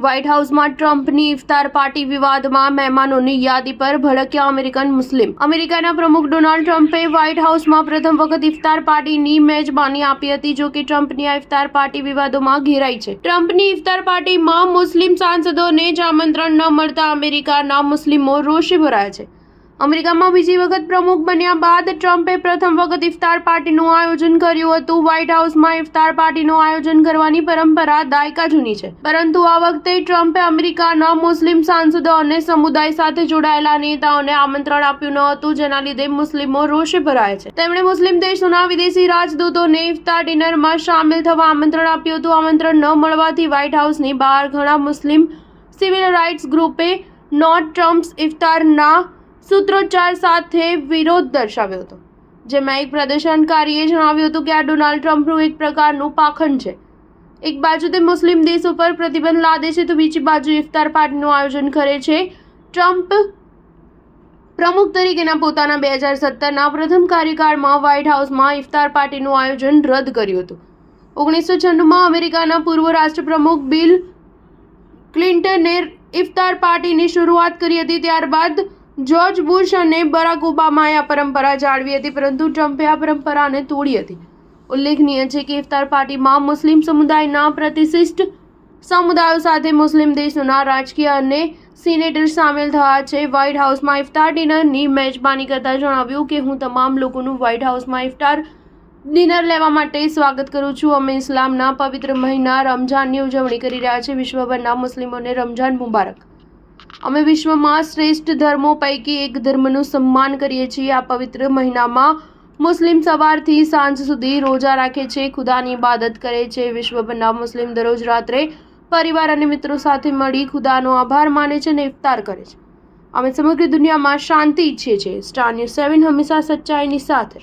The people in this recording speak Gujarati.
વ્હાઇટ હાઉસમાં ટ્રમ્પની ઇફતાર પાર્ટી વિવાદમાં મહેમાનોની યાદી પર ભડક્યા અમેરિકન મુસ્લિમ. અમેરિકાના પ્રમુખ ડોનાલ્ડ ટ્રમ્પે વ્હાઇટ હાઉસમાં પ્રથમ વખત ઇફતાર પાર્ટીની મેજબાની આપી હતી. જો કે ટ્રમ્પની આ ઇફતાર પાર્ટી વિવાદોમાં ઘેરાઈ છે. ટ્રમ્પની ઇફતાર પાર્ટીમાં મુસ્લિમ સાંસદોને જ આમંત્રણ ન મળતા અમેરિકાના મુસ્લિમો રોષે ભરાયા છે. અમેરિકામાં બીજી વખત પ્રમુખ બન્યા બાદ ટ્રમ્પે પ્રથમ વખત ઇફતાર પાર્ટીનું આયોજન કર્યું હતું. વ્હાઇટ હાઉસમાં ઇફતાર પાર્ટીનું આયોજન કરવાની પરંપરા દાયકા જૂની છે, પરંતુ આ વખતે ટ્રમ્પે અમેરિકાના મુસ્લિમ સાંસદો અને સમુદાય સાથે જોડાયેલા નેતાઓને આમંત્રણ આપ્યું ન હતું, જેના લીધે મુસ્લિમો રોષે ભરાયા છે. તેમણે મુસ્લિમ દેશોના વિદેશી રાજદૂતોને ઇફતાર ડિનરમાં સામેલ થવા આમંત્રણ આપ્યું હતું. આમંત્રણ ન મળવાથી વ્હાઇટ હાઉસની બહાર ઘણા મુસ્લિમ સિવિલ રાઇટ્સ ગ્રુપે નોટ ટ્રમ્પ્સ ઇફતારના સૂત્રોચ્ચાર સાથે વિરોધ દર્શાવ્યો હતો, જેમાં એક પ્રદર્શનકારીએ જણાવ્યું હતું કે આ ડોનાલ્ડ ટ્રમ્પનું એક પ્રકારનું પાખંડ છે. એક બાજુ તે મુસ્લિમ દેશો પર પ્રતિબંધ લાદે છે તો બીજી બાજુ ઇફતાર પાર્ટીનું આયોજન કરે છે. ટ્રમ્પ પ્રમુખ તરીકેના પોતાના 2017ના પ્રથમ કાર્યકાળમાં વ્હાઇટ હાઉસમાં ઇફતાર પાર્ટીનું આયોજન રદ કર્યું હતું. 1996માં અમેરિકાના પૂર્વ રાષ્ટ્રપ્રમુખ બિલ ક્લિન્ટને ઇફતાર પાર્ટીની શરૂઆત કરી હતી. ત્યારબાદ જ્યોર્જ બુશ અને બરાક ઓબામાએ આ પરંપરા જાળવી હતી, પરંતુ ટ્રમ્પે આ પરંપરાને તોડી હતી. ઉલ્લેખનીય છે કે ઇફતાર પાર્ટીમાં મુસ્લિમ સમુદાયના પ્રતિષ્ઠિત સમુદાયો સાથે મુસ્લિમ દેશોના રાજકીય અને સિનેટર સામેલ થયા છે. વ્હાઇટ હાઉસમાં ઇફતાર ડિનરની મેજબાની કરતા જણાવ્યું કે હું તમામ લોકોનું વ્હાઇટ હાઉસમાં ઇફતાર ડિનર લેવા માટે સ્વાગત કરું છું. અમે ઇસ્લામના પવિત્ર મહિના રમઝાનની ઉજવણી કરી રહ્યા છીએ. વિશ્વભરના મુસ્લિમોને રમઝાન મુબારક. અમે વિશ્વમાં શ્રેષ્ઠ ધર્મો પૈકી એક ધર્મનું સન્માન કરીએ છીએ. આ પવિત્ર મહિનામાં મુસ્લિમ સવારથી સાંજ સુધી રોજા રાખે છે, ખુદાની ઇબાદત કરે છે. વિશ્વભરના મુસ્લિમ દરરોજ રાત્રે પરિવાર અને મિત્રો સાથે મળી ખુદાનો આભાર માને છે અને ઇફતાર કરે છે. અમે સમગ્ર દુનિયામાં શાંતિ ઈચ્છીએ છીએ. સ્ટાર ન્યૂઝ 7 હંમેશા સચ્ચાઈની સાથે.